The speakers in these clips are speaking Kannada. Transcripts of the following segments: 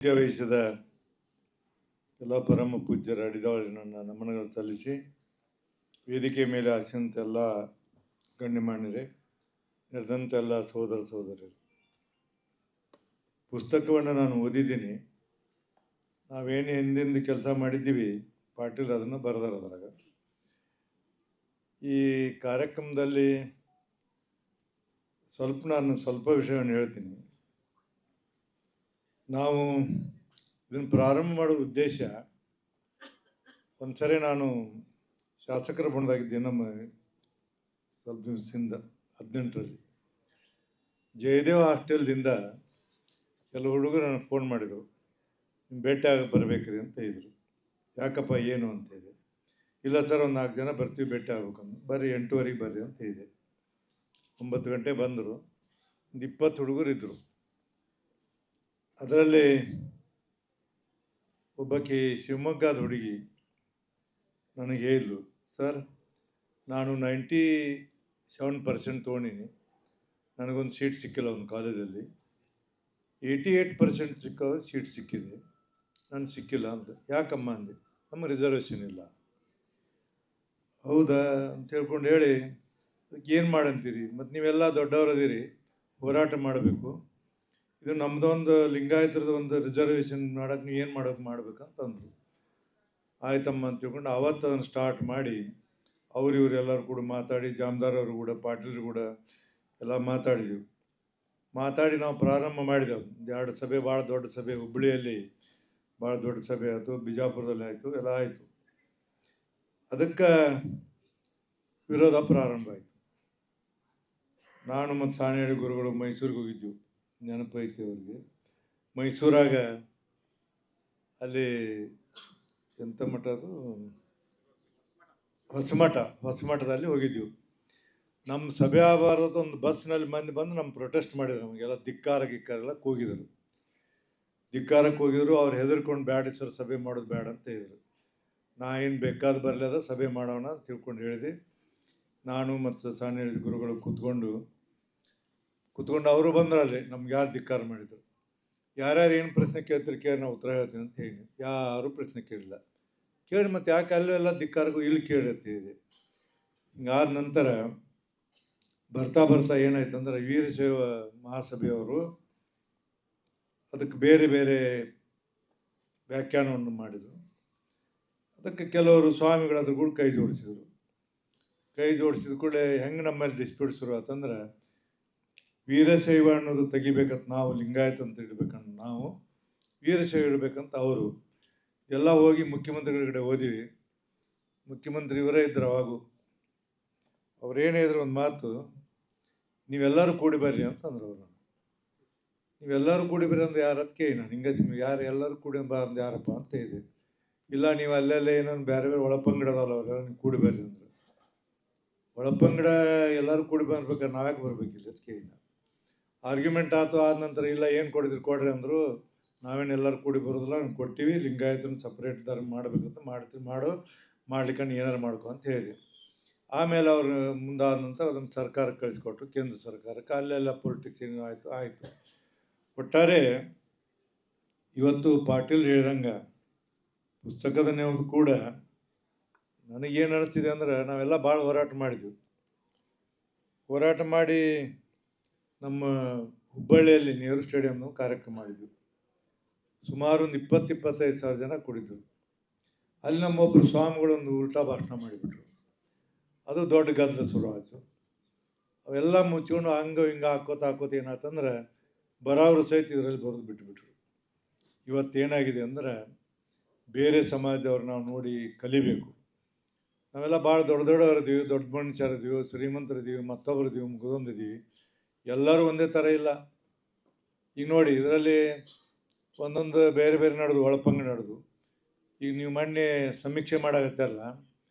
ವಹಿಸಿದ ಎಲ್ಲ ಪರಮ ಪೂಜ್ಯರ ಅಡಿದವಳಿ ನನ್ನ ನಮನಗಳು ಸಲ್ಲಿಸಿ ವೇದಿಕೆ ಮೇಲೆ ಆಸಂತೆಲ್ಲ ಗಣ್ಯಮಾನ್ಯರೇ, ನಡೆದಂತೆಲ್ಲ ಸಹೋದರ ಸಹೋದರರು, ಪುಸ್ತಕವನ್ನು ನಾನು ಓದಿದ್ದೀನಿ. ನಾವೇನು ಹಿಂದಿಂದ ಕೆಲಸ ಮಾಡಿದ್ದೀವಿ, ಪಾಟೀಲ್ ಅದನ್ನು ಬರೆದಾರ. ಅದರಾಗ ಈ ಕಾರ್ಯಕ್ರಮದಲ್ಲಿ ನಾನು ಸ್ವಲ್ಪ ವಿಷಯವನ್ನು ಹೇಳ್ತೀನಿ. ನಾವು ಇದನ್ನು ಪ್ರಾರಂಭ ಮಾಡೋ ಉದ್ದೇಶ, ಒಂದ್ಸರಿ ನಾನು ಶಾಸಕರ ಬಣದಾಗಿದ್ದೆ ನಮ್ಮ ಸ್ವಲ್ಪ ದಿವಸದಿಂದ 18ರಲ್ಲಿ ಜಯದೇವ ಹಾಸ್ಟೆಲ್ದಿಂದ ಕೆಲವು ಹುಡುಗರು ನನಗೆ ಫೋನ್ ಮಾಡಿದರು, ಭೇಟಿ ಆಗಿ ಬರ್ಬೇಕ್ರಿ ಅಂತ ಇದ್ರು. ಯಾಕಪ್ಪ ಏನು ಅಂತ ಇದೆ. ಇಲ್ಲ ಸರ್, ಒಂದು 4 ಜನ ಬರ್ತೀವಿ, ಭೇಟಿ ಆಗ್ಬೇಕಂದು. ಬರ್ರಿ 8:30ಗೆ ಬರ್ರಿ ಅಂತ ಇದೆ. 9 ಗಂಟೆ ಬಂದರು. ಒಂದು 20 ಹುಡುಗರು ಇದ್ದರು. ಅದರಲ್ಲಿ ಒಬ್ಬಾಕಿ ಶಿವಮೊಗ್ಗದ ಹುಡುಗಿ ನನಗೆ ಹೇಳಿದ್ಲು, ಸರ್ ನಾನು 97% ತೊಗೊಂಡಿನಿ, ನನಗೊಂದು ಸೀಟ್ ಸಿಕ್ಕಿಲ್ಲ ಒಂದು ಕಾಲೇಜಲ್ಲಿ. 88% ಸೀಟ್ ಸಿಕ್ಕಿದೆ, ನನಗೆ ಸಿಕ್ಕಿಲ್ಲ ಅಂತ. ಯಾಕಮ್ಮ ಅಂದೆ. ನಮ್ಮ ರಿಸರ್ವೇಷನ್ ಇಲ್ಲ. ಹೌದಾ ಅಂತ ಹೇಳ್ಕೊಂಡು ಹೇಳಿ, ಅದಕ್ಕೆ ಏನು ಮಾಡಂತೀರಿ, ಮತ್ತು ನೀವೆಲ್ಲ ದೊಡ್ಡವರದಿರಿ, ಹೋರಾಟ ಮಾಡಬೇಕು, ಇದು ನಮ್ಮದೊಂದು ಲಿಂಗಾಯತರದ ಒಂದು ರಿಸರ್ವೇಷನ್ ಮಾಡೋಕೆ ನೀವು ಏನು ಮಾಡ್ಬೇಕಂತಂದರು. ಆಯ್ತಮ್ಮ ಅಂತ ತಿಳ್ಕೊಂಡು ಅವತ್ತು ಅದನ್ನು ಸ್ಟಾರ್ಟ್ ಮಾಡಿ ಇವರೆಲ್ಲರೂ ಕೂಡ ಮಾತಾಡಿ, ಜಾಮದಾರ್ ಅವರು ಕೂಡ, ಪಾಟೀಲ್ರು ಕೂಡ ಎಲ್ಲ ಮಾತಾಡಿ ನಾವು ಪ್ರಾರಂಭ ಮಾಡಿದೆವು. 2 ಸಭೆ, ಭಾಳ ದೊಡ್ಡ ಸಭೆ, ಹುಬ್ಬಳ್ಳಿಯಲ್ಲಿ ಭಾಳ ದೊಡ್ಡ ಸಭೆ ಆಯಿತು, ಬಿಜಾಪುರದಲ್ಲಿ ಆಯಿತು, ಎಲ್ಲ ಆಯಿತು. ಅದಕ್ಕೆ ವಿರೋಧ ಪ್ರಾರಂಭ ಆಯಿತು. ನಾನು ಮತ್ತು ಸಾಣೇಹಳ್ಳಿ ಗುರುಗಳು ಮೈಸೂರಿಗೆ ಹೋಗಿದ್ದೆವು, ನೆನಪೈತಿ ಅವ್ರಿಗೆ. ಮೈಸೂರಾಗ ಅಲ್ಲಿ ಎಂಥ ಮಠ ಅದು, ಹೊಸಮಠದಲ್ಲಿ ಹೋಗಿದ್ದೆವು. ನಮ್ಮ ಸಭೆ ಆಗಬಾರ್ದು ಒಂದು ಬಸ್ನಲ್ಲಿ ಮಂದಿ ಬಂದು ನಮ್ಮ ಪ್ರೊಟೆಸ್ಟ್ ಮಾಡಿದ್ರು. ನಮಗೆಲ್ಲ ಧಿಕ್ಕಾರೆಲ್ಲ ಕೂಗಿದರು. ಧಿಕ್ಕಾರಕ್ಕೆ ಹೋಗಿದ್ರು. ಅವ್ರು ಹೆದರ್ಕೊಂಡು, ಬೇಡ ಸರ್, ಸಭೆ ಮಾಡೋದು ಬೇಡ ಅಂತ ಹೇಳಿದರು. ನಾ ಏನು ಬೇಕಾದ ಬರಲಿ, ಅದ ಸಭೆ ಮಾಡೋಣ ಅಂತ ತಿಳ್ಕೊಂಡು ಹೇಳಿದೆ. ನಾನು ಮತ್ತು ಸಾಣೇಹಳ್ಳಿ ಗುರುಗಳು ಕೂತ್ಕೊಂಡು ಅವರು ಬಂದ್ರಲ್ಲಿ. ನಮ್ಗೆ ಯಾರು ಧಿಕ್ಕಾರ ಮಾಡಿದರು, ಯಾರ್ಯಾರು ಏನು ಪ್ರಶ್ನೆ ಕೇಳ್ತಾರೆ ಕೇಳಿ, ನಾವು ಉತ್ತರ ಹೇಳ್ತೀನಿ ಅಂತ ಹೇಳಿ. ಯಾರೂ ಪ್ರಶ್ನೆ ಕೇಳಿಲ್ಲ. ಕೇಳಿ ಮತ್ತು ಯಾಕೆ ಅಲ್ಲೆಲ್ಲ ಧಿಕ್ಕಾರಗೂ ಇಲ್ಲಿ ಕೇಳಿರುತ್ತೆ ಇದೆ. ಹಿಂಗಾದ ನಂತರ ಬರ್ತಾ ಏನಾಯ್ತಂದ್ರೆ, ವೀರಶೈವ ಮಹಾಸಭೆಯವರು ಅದಕ್ಕೆ ಬೇರೆ ಬೇರೆ ವ್ಯಾಖ್ಯಾನವನ್ನು ಮಾಡಿದರು. ಅದಕ್ಕೆ ಕೆಲವರು ಸ್ವಾಮಿಗಳು ಅದ್ರ ಕೂಡ ಕೈ ಜೋಡಿಸಿದರು. ಕೈ ಜೋಡಿಸಿದ ಕೂಡಲೇ ಹೆಂಗೆ ನಮ್ಮಲ್ಲಿ ಡಿಸ್ಪ್ಯೂಟ್ ಶುರು ಆತಂದ್ರೆ, ವೀರಶೈವ ಅನ್ನೋದು ತೆಗಿಬೇಕಂತ ನಾವು, ಲಿಂಗಾಯತ ಅಂತ ಇಡಬೇಕಂತ ನಾವು, ವೀರಶೈವ ಇಡಬೇಕಂತ ಅವರು. ಎಲ್ಲ ಹೋಗಿ ಮುಖ್ಯಮಂತ್ರಿಗಳ ಕಡೆ ಹೋದಿವಿ. ಮುಖ್ಯಮಂತ್ರಿ ಇವರೇ ಇದ್ರು ಅವಾಗೂ. ಅವ್ರೇನೇ ಇದ್ರು ಒಂದು ಮಾತು, ನೀವೆಲ್ಲರೂ ಕೂಡಿ ಬರ್ರಿ ಅಂತಂದ್ರು ಅವರು. ನೀವೆಲ್ಲರೂ ಕೂಡಿ ಬರ್ರಿ ಅಂದ್ರೆ ಯಾರು ಅದಕ್ಕೆ ನಾನು ಹಿಂಗೆ ಯಾರು ಎಲ್ಲರೂ ಕೂಡಿ ಬಾ ಅಂದ್ರೆ ಯಾರಪ್ಪ ಅಂತ ಇದೆ. ಇಲ್ಲ, ನೀವು ಅಲ್ಲೆಲ್ಲ ಏನೊಂದು ಬೇರೆ ಒಳಪಂಗಡದಲ್ಲ ಅವರೆಲ್ಲ, ನೀವು ಕೂಡಿ ಬರ್ರಿ ಅಂದರು. ಒಳಪಂಗಡ ಎಲ್ಲರೂ ಕೂಡಿ ಬರ್ಬೇಕಾದ್ರೆ ನಾವ್ಯಾಕೆ ಬರ್ಬೇಕಿಲ್ಲ ಅದಕ್ಕೆ. ಆರ್ಗ್ಯುಮೆಂಟ್ ಆದ ನಂತರ, ಇಲ್ಲ ಏನು ಕೊಡ್ರಿ ಅಂದರು. ನಾವೇನು ಎಲ್ಲರೂ ಕೂಡಿ ಬರೋದಿಲ್ಲ, ನಾವು ಕೊಡ್ತೀವಿ, ಲಿಂಗಾಯತನ ಸಪ್ರೇಟ್ ಧರ್ಮ ಮಾಡಬೇಕಂತ ಮಾಡ್ಲಿಕ್ಕೆ ಏನಾರು ಮಾಡ್ಕೊ ಅಂತ ಹೇಳಿದೆ. ಆಮೇಲೆ ಅವರು ಮುಂದಾದ ನಂತರ ಅದನ್ನು ಸರ್ಕಾರಕ್ಕೆ ಕಳಿಸ್ಕೊಟ್ರು, ಕೇಂದ್ರ ಸರ್ಕಾರಕ್ಕೆ. ಅಲ್ಲೆಲ್ಲ ಪೊಲಿಟಿಕ್ಸ್ ಏನು ಆಯಿತು. ಒಟ್ಟಾರೆ ಇವತ್ತು ಪಾಟೀಲ್ ಹೇಳ್ದಂಗೆ ಪುಸ್ತಕದ ನೆವದು ಕೂಡ ನನಗೇನು ಅನಿಸ್ತಿದೆ ಅಂದ್ರೆ, ನಾವೆಲ್ಲ ಭಾಳ ಹೋರಾಟ ಮಾಡಿದ್ವಿ. ಹೋರಾಟ ಮಾಡಿ ನಮ್ಮ ಹುಬ್ಬಳ್ಳಿಯಲ್ಲಿ ನೆಹರು ಸ್ಟೇಡಿಯಂನ ಕಾರ್ಯಕ್ರಮ ಮಾಡಿದ್ವಿ. ಸುಮಾರು ಒಂದು 20-25 ಸಾವಿರ ಜನ ಕೂಡಿದ್ರು. ಅಲ್ಲಿ ನಮ್ಮೊಬ್ಬರು ಸ್ವಾಮಿಗಳು ಒಂದು ಉಲ್ಟಾ ಭಾಷಣ ಮಾಡಿಬಿಟ್ರು. ಅದು ದೊಡ್ಡ ಗದ್ದಲ ಶುರು ಆಯಿತು. ಅವೆಲ್ಲ ಮುಚ್ಕೊಂಡು ಹಿಂಗೆ ಹಾಕೋತ ಏನಾಯ್ತಂದ್ರೆ, ಬರೋರು ಸಹಿತ ಇದರಲ್ಲಿ ಬರೋದು ಬಿಟ್ಟುಬಿಟ್ರು. ಇವತ್ತೇನಾಗಿದೆ ಅಂದ್ರೆ, ಬೇರೆ ಸಮಾಜದವ್ರು ನಾವು ನೋಡಿ ಕಲಿಬೇಕು. ನಾವೆಲ್ಲ ಭಾಳ ದೊಡ್ಡವರಿದ್ದೀವಿ, ದೊಡ್ಡ ಮನುಷ್ಯರಿದ್ದೀವಿ, ಶ್ರೀಮಂತರಿದ್ದೀವಿ, ಮತ್ತೊಬ್ಬರಿದ್ದೀವಿ, ಮುಗಿದೊಂದಿದ್ದೀವಿ. ಎಲ್ಲರೂ ಒಂದೇ ಥರ ಇಲ್ಲ. ಈಗ ನೋಡಿ, ಇದರಲ್ಲಿ ಒಂದೊಂದು ಬೇರೆ ಬೇರೆ ನಡೆದು, ಒಳಪಂಗಡ ನಡೆದು. ಈಗ ನೀವು ಮೊನ್ನೆ ಸಮೀಕ್ಷೆ ಮಾಡಾಕತ್ತಾರಲ್ಲ,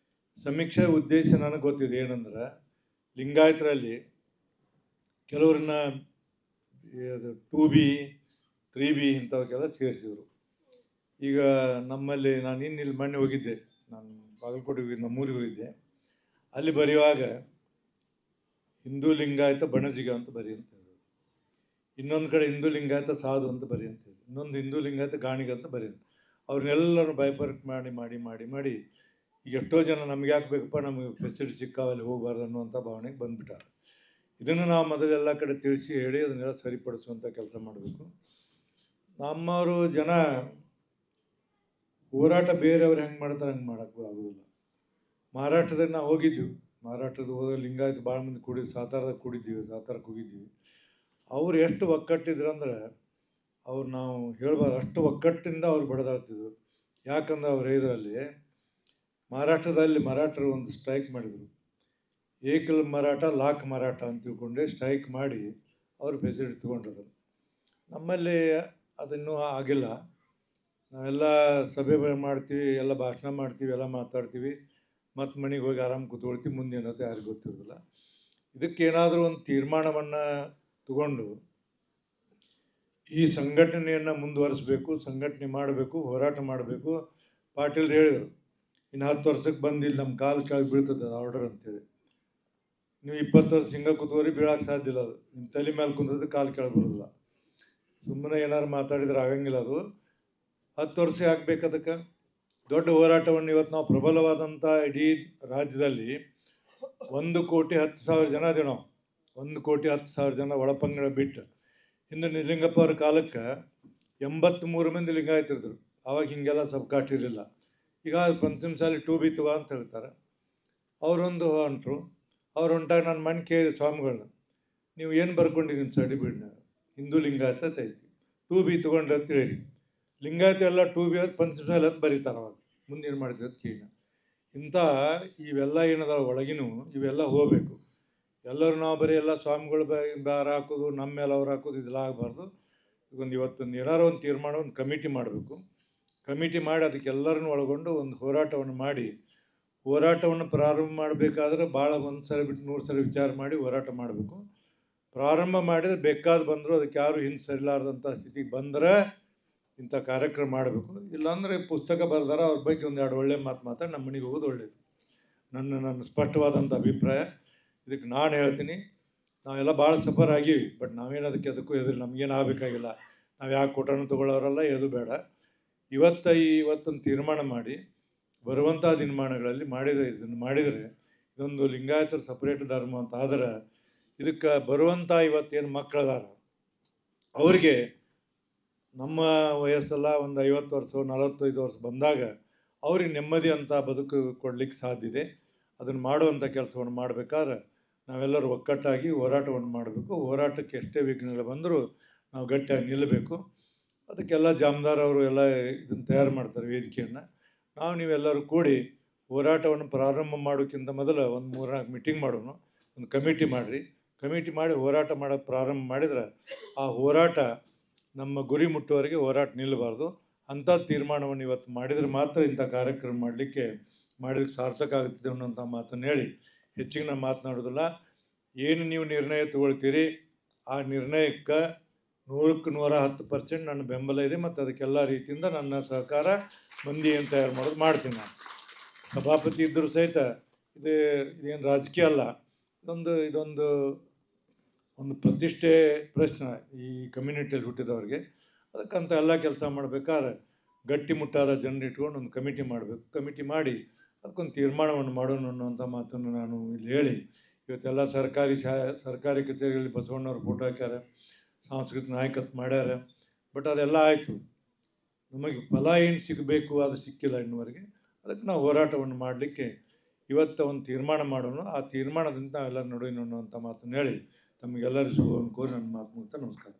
ಸಮೀಕ್ಷೆ ಉದ್ದೇಶ ನನಗೆ ಗೊತ್ತಿದೆ. ಏನಂದ್ರೆ, ಲಿಂಗಾಯತರಲ್ಲಿ ಕೆಲವ್ರನ್ನ 2B 3B ಇಂಥವಕ್ಕೆಲ್ಲ ಸೇರಿಸಿದ್ರು. ಈಗ ನಮ್ಮಲ್ಲಿ ನಾನು ಇಲ್ಲಿ ಮೊನ್ನೆ ಹೋಗಿದ್ದೆ, ನಾನು ಬಾಗಲಕೋಟೆ ಹೋಗಿದ್ದೆ, ನಮ್ಮೂರಿಗೆ ಹೋಗಿದ್ದೆ. ಅಲ್ಲಿ ಬರೆಯುವಾಗ ಹಿಂದೂ ಲಿಂಗಾಯತ ಬಣಜಿಗ ಅಂತ ಬರೀ ಅಂತ ಹೇಳಿದ್ರು. ಇನ್ನೊಂದು ಕಡೆ ಹಿಂದೂ ಲಿಂಗಾಯತ ಸಾಧು ಅಂತ ಬರಿ ಅಂತ ಇದೆ, ಇನ್ನೊಂದು ಹಿಂದೂ ಲಿಂಗಾಯತ ಗಾಣಿಗ ಅಂತ ಬರಿ ಅಂತ. ಅವ್ರನ್ನೆಲ್ಲರೂ ಬೈಫರ್ಕ್ ಮಾಡಿ ಮಾಡಿ ಮಾಡಿ ಮಾಡಿ ಈಗ ಎಷ್ಟೋ ಜನ ನಮ್ಗೆ ಯಾಕೆ ಬೇಕಪ್ಪ, ನಮಗೆ ಫೆಸಿಲಿಟಿ ಸಿಕ್ಕಾವಲ್ಲಿ ಹೋಗಬಾರ್ದು ಅನ್ನುವಂಥ ಭಾವನೆಗೆ ಬಂದುಬಿಟ್ಟಾರೆ. ಇದನ್ನು ನಾವು ಮೊದಲೆಲ್ಲ ಕಡೆ ತಿಳಿಸಿ ಹೇಳಿ ಅದನ್ನೆಲ್ಲ ಸರಿಪಡಿಸುವಂಥ ಕೆಲಸ ಮಾಡಬೇಕು. ನಮ್ಮವರು ಜನ ಹೋರಾಟ ಬೇರೆಯವ್ರು ಹೆಂಗೆ ಮಾಡ್ತಾರೆ ಹಂಗೆ ಮಾಡೋಕ್ಕೂ ಆಗೋದಿಲ್ಲ. ಮಹಾರಾಷ್ಟ್ರದಾಗ ನಾವು ಹೋಗಿದ್ದೀವಿ, ಮಹಾರಾಷ್ಟ್ರದ ಹೋದ ಲಿಂಗಾಯತ ಭಾಳ ಮಂದಿ ಕೂಡಿದ್ದು ಸಾತಾರದಾಗ ಕೂಡಿದ್ದೀವಿ, ಸಾತಾರಕ್ಕೆ ಹೋಗಿದ್ದೀವಿ. ಅವ್ರು ಎಷ್ಟು ಒಕ್ಕಟ್ಟಿದ್ರಂದ್ರೆ ಅವ್ರು ನಾವು ಹೇಳ್ಬಾರ್ದು, ಅಷ್ಟು ಒಕ್ಕಟ್ಟಿಂದ ಅವ್ರು ಬಡದಾಡ್ತಿದ್ರು. ಯಾಕಂದ್ರೆ ಅವ್ರು ಇದರಲ್ಲಿ ಮಹಾರಾಷ್ಟ್ರದಲ್ಲಿ ಮರಾಠರು ಒಂದು ಸ್ಟ್ರೈಕ್ ಮಾಡಿದರು, ಏಕಲ್ ಮರಾಠ ಲಾಕ್ ಮರಾಠ ಅಂತ ತಿಳ್ಕೊಂಡೆ ಸ್ಟ್ರೈಕ್ ಮಾಡಿ ಅವರು ಫೆಸಿಲಿಟಿ ತೊಗೊಂಡಿದ್ರು. ನಮ್ಮಲ್ಲಿ ಅದನ್ನೂ ಆಗಿಲ್ಲ. ನಾವೆಲ್ಲ ಸಭೆ ಮಾಡ್ತೀವಿ, ಎಲ್ಲ ಭಾಷಣ ಮಾಡ್ತೀವಿ, ಎಲ್ಲ ಮಾತಾಡ್ತೀವಿ, ಮತ್ತು ಮನೆಗೆ ಹೋಗಿ ಆರಾಮ್ ಕೂತ್ಕೊಳ್ತೀವಿ, ಮುಂದೆ ಏನೋ ಯಾರಿಗೂ ಗೊತ್ತಿರೋದಿಲ್ಲ. ಇದಕ್ಕೇನಾದರೂ ಒಂದು ತೀರ್ಮಾನವನ್ನು ತಗೊಂಡು ಈ ಸಂಘಟನೆಯನ್ನು ಮುಂದುವರಿಸಬೇಕು, ಸಂಘಟನೆ ಮಾಡಬೇಕು, ಹೋರಾಟ ಮಾಡಬೇಕು. ಪಾಟೀಲ್ರು ಹೇಳಿದರು, ಇನ್ನು 10 ವರ್ಷಕ್ಕೆ ಬಂದಿಲ್ಲ ನಮ್ಮ ಕಾಲು ಕೆಳಗೆ ಬೀಳ್ತದೆ ಆರ್ಡರ್ ಅಂತೇಳಿ. ನೀವು 20 ವರ್ಷ ಹಿಂಗೆ ಕೂತ್ಕೋರಿ, ಬೀಳಕ್ಕೆ ಸಾಧ್ಯ ಇಲ್ಲ. ಅದು ನಿಮ್ಮ ತಲೆ ಮೇಲೆ ಕುಂತದ್ದು ಕಾಲು ಕೆಳಗೆ ಬರೋದಿಲ್ಲ. ಸುಮ್ಮನೆ ಏನಾರು ಮಾತಾಡಿದ್ರೆ ಆಗಂಗಿಲ್ಲ. ಅದು 10 ವರ್ಷ ಆಗ್ಬೇಕು. ಅದಕ್ಕೆ ದೊಡ್ಡ ಹೋರಾಟವನ್ನು ಇವತ್ತು ನಾವು ಪ್ರಬಲವಾದಂಥ ಇಡೀ ರಾಜ್ಯದಲ್ಲಿ 1,10,00,000 ಜನ ಅದೇವು ನಾವು. 1,10,00,000 ಜನ ಒಳಪಂಗಡ ಬಿಟ್ಟು. ಹಿಂದೆ ನಿಜಲಿಂಗಪ್ಪ ಅವ್ರ ಕಾಲಕ್ಕೆ 83 ಮಂದಿ ಲಿಂಗಾಯತಿದ್ರು. ಆವಾಗ ಹಿಂಗೆಲ್ಲ ಸಬ್ಕಾಟಿರಲಿಲ್ಲ. ಈಗ ಪಂಚಮಸಾಲಿ 2B ತಗೋ ಅಂತ ಹೇಳ್ತಾರೆ. ಅವರೊಂದು ಹೊಂಟರು. ಅವ್ರು ಹೊಂಟಾಗ ನಾನು ಮಣ್ಣು ಕೇಳಿದೆ ಸ್ವಾಮಿಗಳನ್ನ, ನೀವು ಏನು ಬರ್ಕೊಂಡಿರಿ ನಿಮ್ಮ ಸರ್ಟಿಫಿಕೇಟ್ನ? ಹಿಂದೂ ಲಿಂಗಾಯತ ಐತಿ, 2B ತೊಗೊಂಡ್ರೆ ಅಂತ ಹೇಳಿರಿ. ಲಿಂಗಾಯತ ಎಲ್ಲ 2B ಅದು ಪಂಚಮಸಾಲಿ ಅಂತ ಬರೀತಾರೆ. ಅವಾಗ ಮುಂದೆ ಏನು ಮಾಡ್ತೀವಿ ಅಂತ ಕೇಳಿ. ಇಂಥ ಇವೆಲ್ಲ ಏನದಾವ ಒಳಗಿನೂ ಇವೆಲ್ಲ ಹೋಗಬೇಕು. ಎಲ್ಲರೂ ನಾವು ಬರೀ ಎಲ್ಲ ಸ್ವಾಮಿಗಳು ಬಾರ ಹಾಕೋದು, ನಮ್ಮ ಮೇಲೆ ಅವ್ರು ಹಾಕೋದು ಇದೆಲ್ಲ ಆಗಬಾರ್ದು. ಇವತ್ತೊಂದು ಏನಾರು ಒಂದು ತೀರ್ಮಾನ, ಒಂದು ಕಮಿಟಿ ಮಾಡಬೇಕು. ಕಮಿಟಿ ಮಾಡಿ ಅದಕ್ಕೆಲ್ಲರನ್ನು ಒಳಗೊಂಡು ಒಂದು ಹೋರಾಟವನ್ನು ಮಾಡಿ, ಹೋರಾಟವನ್ನು ಪ್ರಾರಂಭ ಮಾಡಬೇಕಾದ್ರೆ ಭಾಳ 1 ಸರಿ ಬಿಟ್ಟು 100 ಸರಿ ವಿಚಾರ ಮಾಡಿ ಹೋರಾಟ ಮಾಡಬೇಕು. ಪ್ರಾರಂಭ ಮಾಡಿದರೆ ಬೇಕಾದ ಬಂದರೂ ಅದಕ್ಕೆ ಯಾರು ಹಿಂದೆ ಸರಿಲಾರ್ದಂಥ ಸ್ಥಿತಿಗೆ ಬಂದರೆ ಇಂಥ ಕಾರ್ಯಕ್ರಮ ಮಾಡಬೇಕು. ಇಲ್ಲಾಂದರೆ ಪುಸ್ತಕ ಬರೆದಾರ ಅವ್ರ ಬಗ್ಗೆ 1-2 ಒಳ್ಳೆ ಮಾತಾಡಿ ನಮ್ಮ ಮನೆಗೆ ಹೋಗೋದು ಒಳ್ಳೆಯದು. ನನ್ನ ಸ್ಪಷ್ಟವಾದಂಥ ಅಭಿಪ್ರಾಯ. ಇದಕ್ಕೆ ನಾನು ಹೇಳ್ತೀನಿ, ನಾವೆಲ್ಲ ಭಾಳ ಸಫರ್ ಆಗೀವಿ, ಬಟ್ ನಾವೇನು ಅದಕ್ಕೂ ಎದುರು ನಮಗೇನು ಆಗಬೇಕಾಗಿಲ್ಲ. ನಾವು ಯಾಕೆ ಕೊಟ್ಟನು ತೊಗೊಳ್ಳೋರಲ್ಲ, ಎದು ಬೇಡ. ಇವತ್ತೊಂದು ತೀರ್ಮಾನ ಮಾಡಿ ಬರುವಂಥ ದಿನಮಾನಗಳಲ್ಲಿ ಇದನ್ನು ಮಾಡಿದರೆ ಇದೊಂದು ಲಿಂಗಾಯತರ ಸಪ್ರೇಟ್ ಧರ್ಮ ಅಂತ ಆದರೆ ಇದಕ್ಕೆ ಬರುವಂಥ ಇವತ್ತೇನು ಮಕ್ಕಳದಾರ ಅವರಿಗೆ ನಮ್ಮ ವಯಸ್ಸೆಲ್ಲ ಒಂದು 50 ವರ್ಷ 45 ವರ್ಷ ಬಂದಾಗ ಅವ್ರಿಗೆ ನೆಮ್ಮದಿ ಅಂತ ಬದುಕು ಕೊಡಲಿಕ್ಕೆ ಸಾಧ್ಯ ಇದೆ. ಅದನ್ನು ಮಾಡುವಂಥ ಕೆಲಸವನ್ನು ಮಾಡಬೇಕಾದ್ರೆ ನಾವೆಲ್ಲರೂ ಒಕ್ಕಟ್ಟಾಗಿ ಹೋರಾಟವನ್ನು ಮಾಡಬೇಕು. ಹೋರಾಟಕ್ಕೆ ಎಷ್ಟೇ ವಿಘ್ನಗಳು ಬಂದರೂ ನಾವು ಗಟ್ಟಿಯಾಗಿ ನಿಲ್ಲಬೇಕು. ಅದಕ್ಕೆಲ್ಲ ಜಾಮದಾರ್ ಅವರು ಎಲ್ಲ ಇದನ್ನು ತಯಾರು ಮಾಡ್ತಾರೆ, ವೇದಿಕೆಯನ್ನು. ನೀವೆಲ್ಲರೂ ಕೂಡಿ ಹೋರಾಟವನ್ನು ಪ್ರಾರಂಭ ಮಾಡೋಕ್ಕಿಂತ ಮೊದಲು ಒಂದು 3-4 ಮೀಟಿಂಗ್ ಮಾಡೋಣ. ಒಂದು ಕಮಿಟಿ ಮಾಡಿರಿ. ಕಮಿಟಿ ಮಾಡಿ ಹೋರಾಟ ಮಾಡೋಕ್ಕೆ ಪ್ರಾರಂಭ ಮಾಡಿದ್ರೆ ಆ ಹೋರಾಟ ನಮ್ಮ ಗುರಿ ಮುಟ್ಟುವವರೆಗೆ ಹೋರಾಟ ನಿಲ್ಲಬಾರ್ದು. ಅಂಥ ತೀರ್ಮಾನವನ್ನು ಇವತ್ತು ಮಾಡಿದರೆ ಮಾತ್ರ ಇಂಥ ಕಾರ್ಯಕ್ರಮ ಮಾಡಿದ್ರೆ ಸಾರ್ಥಕ ಆಗುತ್ತದೆ ಅನ್ನೋಂಥ ಮಾತನ್ನು ಹೇಳಿ ಹೆಚ್ಚಿಗೆ ನಾನು ಮಾತನಾಡೋದಿಲ್ಲ. ಏನು ನೀವು ನಿರ್ಣಯ ತಗೊಳ್ತೀರಿ ಆ ನಿರ್ಣಯಕ್ಕೆ 100ಕ್ಕೆ 110% ನನ್ನ ಬೆಂಬಲ ಇದೆ. ಮತ್ತು ಅದಕ್ಕೆಲ್ಲ ರೀತಿಯಿಂದ ನನ್ನ ಸಹಕಾರ ಮಂದಿ ಏನು ತಯಾರು ಮಾಡೋದು ಮಾಡ್ತೀನಿ. ನಾನು ಸಭಾಪತಿ ಇದ್ದರೂ ಸಹಿತ ಇದೇನು ರಾಜಕೀಯ ಅಲ್ಲ. ಇದೊಂದು ಪ್ರತಿಷ್ಠೆ ಪ್ರಶ್ನೆ ಈ ಕಮ್ಯುನಿಟಿಯಲ್ಲಿ ಹುಟ್ಟಿದವ್ರಿಗೆ. ಅದಕ್ಕಂತ ಎಲ್ಲ ಕೆಲಸ ಮಾಡಬೇಕಾದ್ರೆ ಗಟ್ಟಿಮುಟ್ಟಾದ ಜನರು ಇಟ್ಕೊಂಡು ಒಂದು ಕಮಿಟಿ ಮಾಡಬೇಕು. ಕಮಿಟಿ ಮಾಡಿ ಅದಕ್ಕೊಂದು ತೀರ್ಮಾನವನ್ನು ಮಾಡೋಣ ಅನ್ನುವಂಥ ಮಾತನ್ನು ನಾನು ಇಲ್ಲಿ ಹೇಳಿ, ಇವತ್ತೆಲ್ಲ ಸರ್ಕಾರಿ ಕಚೇರಿಗಳಲ್ಲಿ ಬಸವಣ್ಣವ್ರ ಫೋಟೋ ಹಾಕ್ಯಾರ, ಸಾಂಸ್ಕೃತಿಕ ನಾಯಕತ್ವ ಮಾಡ್ಯಾರ. ಬಟ್ ಅದೆಲ್ಲ ಆಯಿತು, ನಮಗೆ ಫಲ ಏನು ಸಿಗಬೇಕು ಅದು ಸಿಕ್ಕಿಲ್ಲ ಇನ್ನುವರೆಗೆ. ಅದಕ್ಕೆ ನಾವು ಹೋರಾಟವನ್ನು ಮಾಡಲಿಕ್ಕೆ ಇವತ್ತು ಒಂದು ತೀರ್ಮಾನ ಮಾಡೋಣ. ಆ ತೀರ್ಮಾನದಿಂದ ನಾವೆಲ್ಲ ನಡುವೆ ಅನ್ನುವಂಥ ಮಾತನ್ನು ಹೇಳಿ ತಮಗೆಲ್ಲರಿಗೂ ಶುಭವನ್ನು ಕೋರಿ ನನ್ನ ಮಾತು ಮುಗಿಸ್ತಾ ನಮಸ್ಕಾರ.